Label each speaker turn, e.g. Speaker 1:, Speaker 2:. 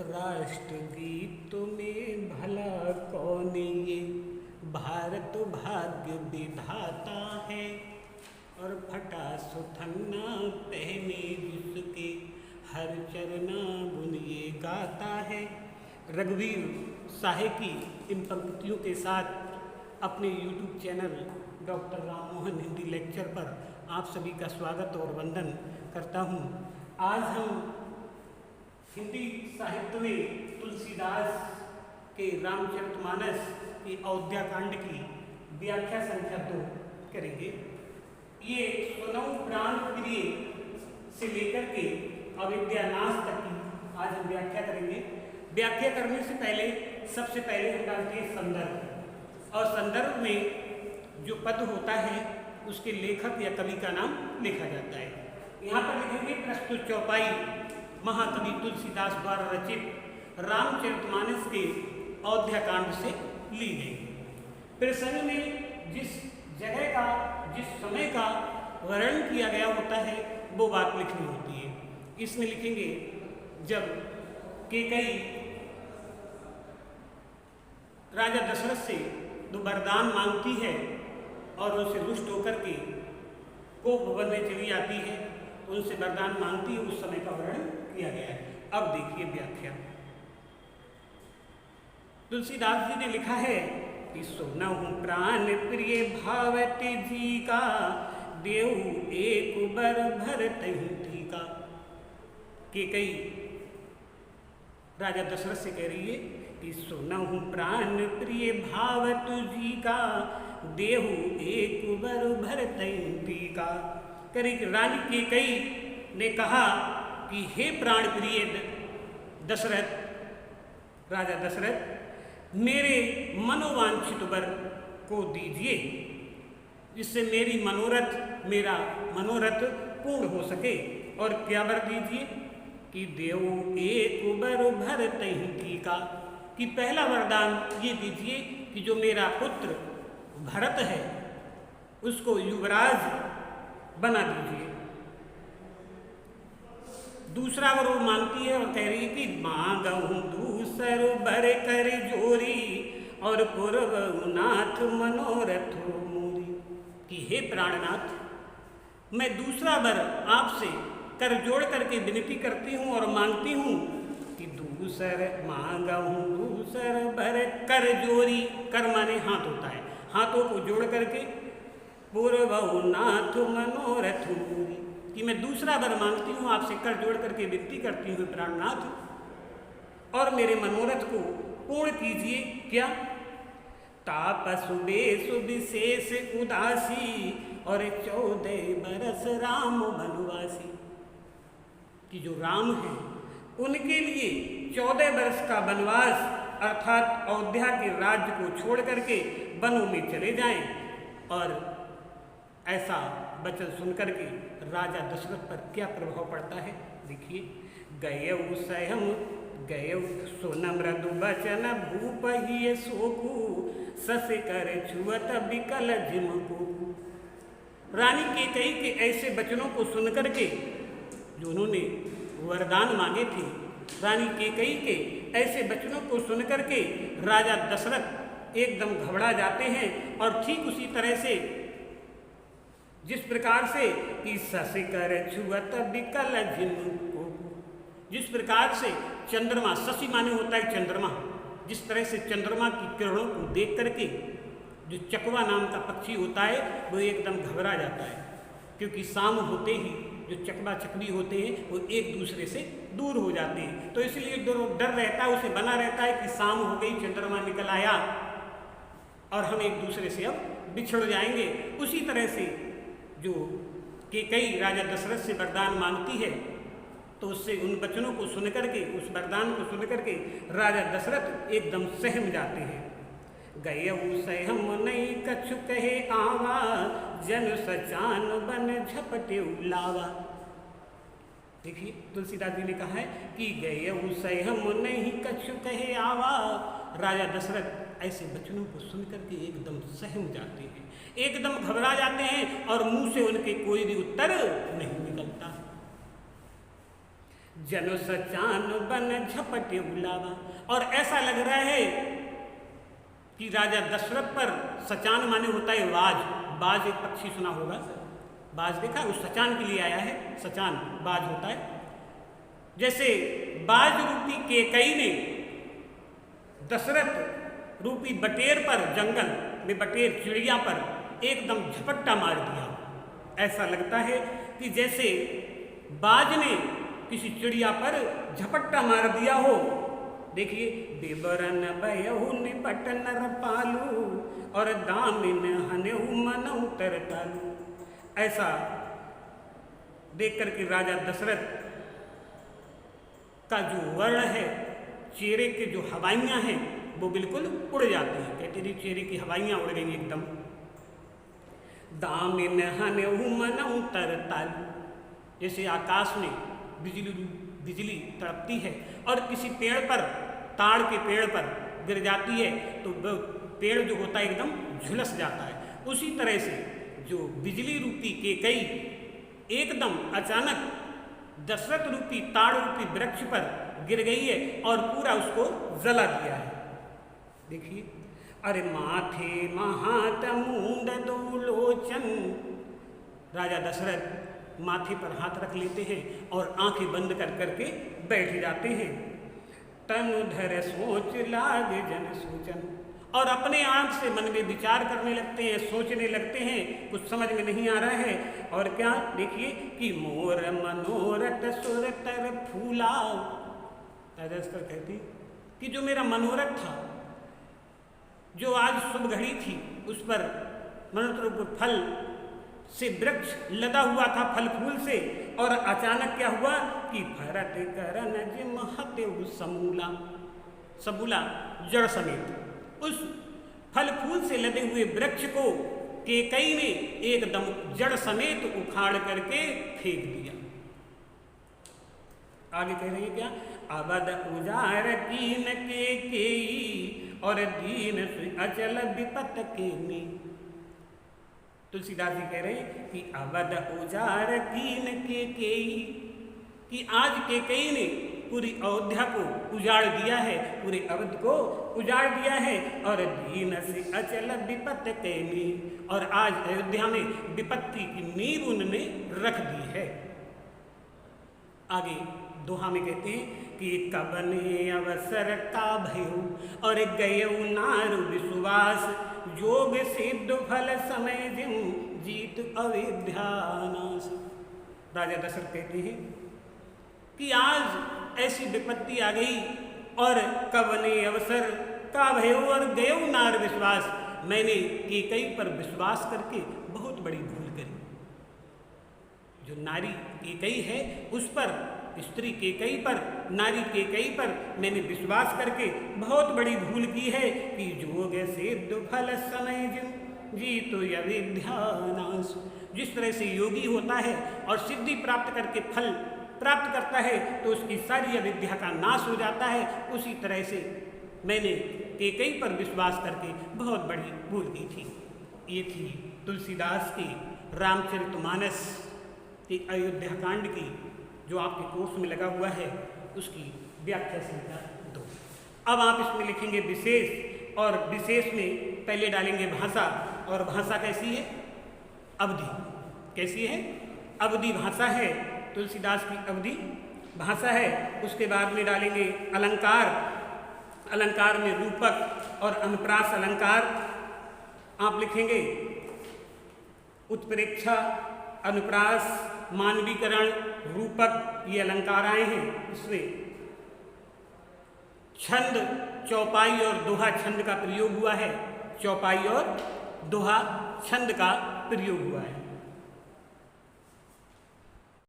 Speaker 1: राष्ट्रगीत में भला कौन ये भारत भाग्य विधाता है। और फटा सुथन्ना पहने जिसके हर चरना गुण ये गाता है। रघुवीर साहे की इन पंक्तियों के साथ अपने YouTube channel doctor Ram Mohan Hindi lecture पर आप सभी का स्वागत और वंदन करता हूँ। आज हम हिंदी साहित्य में तुलसीदास के रामचरितमानस की अयोध्या कांड की व्याख्या संख्या 2 करेंगे। ये सुनौ प्राण प्रिय से लेकर के अविद्यानाश तक की आज हम व्याख्या करेंगे। व्याख्या करने से पहले सबसे पहले हम डालते हैं संदर्भ, और संदर्भ में जो पद होता है उसके लेखक या कवि का नाम लिखा जाता है। यहाँ पर लिखेंगे प्रस्तुत चौपाई महाकवि तुलसीदास द्वारा रचित रामचरितमानस के अयोध्या कांड से ली गई। प्रसंग में जिस जगह का जिस समय का वर्णन किया गया होता है वो बात लिखनी होती है। इसमें लिखेंगे जब कैकेयी राजा दशरथ से जो वरदान मांगती है और उनसे रुष्ट होकर के कोप भवन में चली जाती है, उनसे वरदान मांगती है, उस समय का वर्णन किया गया है। अब देखिए व्याख्या। तुलसीदास जी ने लिखा है कि सुनहु प्राण प्रिय भावती जी का देहु एक बर भरतहि टीका। कैकेयी राजा दशरथ से कह रही है कि सुनहु प्राण प्रिय भावत जी का देहु एक बर भरतहि टीका। रानी कैकेयी ने कहा कि हे प्राण प्रिय दशरथ, राजा दशरथ, मेरे मनोवांछित वर को दीजिए जिससे मेरा मनोरथ पूर्ण हो सके। और क्या वर दीजिए कि देवो एक वर भरतहि टीका, कि पहला वरदान ये दीजिए कि जो मेरा पुत्र भरत है उसको युवराज बना दीजिए। दूसरा वर वो मांगती है और कह रही है कि मांगहूँ दूसर बर कर जोरी और पूर्वनाथ मनोरथ मोरी। कि हे प्राणनाथ, मैं दूसरा वर आपसे कर जोड़ करके विनती करती हूँ और मांगती हूँ कि दूसर मांगहूँ दूसर बर कर जोरी। कर माने हाथ होता है, हाथों को जोड़ करके पूर्वनाथ मनोरथ मोरी, कि मैं दूसरा वर मांगती हूँ, आपसे कर जोड़ करके विनती करती हूँ प्राणनाथ, और मेरे मनोरथ को पूर्ण कीजिए। क्या? तापस बेसु विशेष उदासी और 14 बरस राम वनवासी। कि जो राम हैं उनके लिए 14 वर्ष का वनवास अर्थात अयोध्या के राज्य को छोड़ करके वनों में चले जाएं। और ऐसा वचन सुनकर के राजा दशरथ पर क्या प्रभाव पड़ता है देखिए। गयउ सहम गयउ सुन मृदु बचन भूप ही शोकु सस कर छुअत विकल झिमकु। रानी कैकेयी के ऐसे वचनों को सुनकर के, जो उन्होंने वरदान मांगे थे, रानी कैकेयी के ऐसे वचनों को सुनकर के राजा दशरथ एकदम घबरा जाते हैं। और ठीक उसी तरह से जिस प्रकार से कि ससी कर छुअत विकल झिमकु, जिस प्रकार से चंद्रमा, शशि माने होता है चंद्रमा, जिस तरह से चंद्रमा की किरणों को देख करके जो चकवा नाम का पक्षी होता है वो एकदम घबरा जाता है, क्योंकि शाम होते ही जो चकवा चकवी होते हैं वो एक दूसरे से दूर हो जाते हैं। तो इसलिए डर रहता है, उसे बना रहता है कि शाम हो गई, चंद्रमा निकल आया और हम एक दूसरे से अब बिछड़ जाएंगे। उसी तरह से जो कैकेयी राजा दशरथ से वरदान मांगती है, तो उससे उन वचनों को सुनकर के, उस वरदान को सुनकर के राजा दशरथ एकदम सहम जाते हैं। गयउ सहम नहीं कछु कहे आवा जन सचान बन झपटे लावा। देखिए तुलसीदास जी ने कहा है कि गयउ सहम नहीं कछु कहे आवा। राजा दशरथ ऐसे वचनों को सुनकर के एकदम सहम जाते हैं, एकदम घबरा जाते हैं और मुंह से उनके कोई भी उत्तर नहीं निकलता। जनो सचान बन झपटे बुलावा। और ऐसा लग रहा है कि राजा दशरथ पर, सचान माने होता है बाज, बाज एक पक्षी सुना होगा, बाज देखा, उस सचान के लिए आया है, सचान बाज होता है। जैसे बाज रूपी केकई ने दशरथ रूपी बटेर पर, जंगल में बटेर चिड़िया पर एकदम झपट्टा मार दिया। ऐसा लगता है कि जैसे बाज ने किसी चिड़िया पर झपट्टा मार दिया हो। देखिए, बेबरन बयहु निपट नर पालू और दामिन हनेहु मनहु तरतालू। ऐसा देख करके राजा दशरथ का जो वर्ण है, चेहरे के जो हवाइयाँ हैं वो बिल्कुल उड़ जाती हैं। कहते थे चेहरे की हवाइयाँ उड़ गई एकदम। दामिन हनेहु मनहु तरतालू, जैसे आकाश में बिजली तड़पती है और किसी पेड़ पर, ताड़ के पेड़ पर गिर जाती है तो पेड़ जो होता है एकदम झुलस जाता है। उसी तरह से जो बिजली रूपी केकई एकदम अचानक दशरथ रूपी ताड़ रूपी वृक्ष पर गिर गई है और पूरा उसको जला दिया है। देखिए, अरे माथे महात मुंड दो लोचन, राजा दशरथ माथे पर हाथ रख लेते हैं और आंखें बंद कर करके बैठ जाते हैं। तनु धर सोच लाग जन सोचन, और अपने आंख से मन में विचार करने लगते हैं, सोचने लगते हैं, कुछ समझ में नहीं आ रहा है। और क्या, देखिए कि मोर मनोरथ सुर तर फूला। राजा कहती कि जो मेरा मनोरथ था, जो आज शुभ घड़ी थी, उस पर मनोरथ फल से वृक्ष लदा हुआ था, फल फूल से, और अचानक क्या हुआ कि भरत करन जिमहते समूला, सबूला जड़ समेत उस फल फूल से लदे हुए वृक्ष को केकई ने एकदम जड़ समेत उखाड़ करके फेंक दिया। आगे कह रही है क्या, अवध उजार कीन केकई और दीन अचल विपत केनी। तुलसीदास जी कह रहे हैं कि अवध उजार कीन केकई, कि आज केकई ने पूरी अयोध्या को उजाड़ दिया है, पूरे अवध को उजाड़ दिया है, और दीन से अचल विपत केनी, और आज अयोध्या में विपत्ति की नींव उन्होंने रख दी है। आगे दोहा में कहते हैं कि कबने अवसर का भयो और गयऊ नारु विश्वास, जोग सिद्ध फल समय जिम जीत अविद्यानाश। राजा दशरथ कहते हैं कि आज ऐसी विपत्ति आ गई और कबने अवसर का भयो और गयऊ नार विश्वास, मैंने केकई पर विश्वास करके बहुत बड़ी भूल करी। जो नारी केकई है उस पर, स्त्री केकई पर, नारी केकई पर मैंने विश्वास करके बहुत बड़ी भूल की है कि जोग सिद्ध फल समय जीतो अविद्यानाश। जिस तरह से योगी होता है और सिद्धि प्राप्त करके फल प्राप्त करता है तो उसकी सारी अविद्या का नाश हो जाता है, उसी तरह से मैंने केकई पर विश्वास करके बहुत बड़ी भूल की थी। ये थी तुलसीदास की रामचरितमानस की अयोध्या कांड की, जो आपके कोर्स में लगा हुआ है, उसकी व्याख्या संख्या 2। अब आप इसमें लिखेंगे विशेष, और विशेष में पहले डालेंगे भाषा, और भाषा कैसी है, अवधि। कैसी है, अवधि भाषा है, तुलसीदास की अवधि भाषा है। उसके बाद में डालेंगे अलंकार, अलंकार में रूपक और अनुप्रास अलंकार आप लिखेंगे। उत्प्रेक्षा, अनुप्रास, मानवीकरण, रूपक, ये अलंकार आए हैं। इसमें छंद, चौपाई और दोहा छंद का प्रयोग हुआ है। चौपाई और दोहा छंद का प्रयोग हुआ है।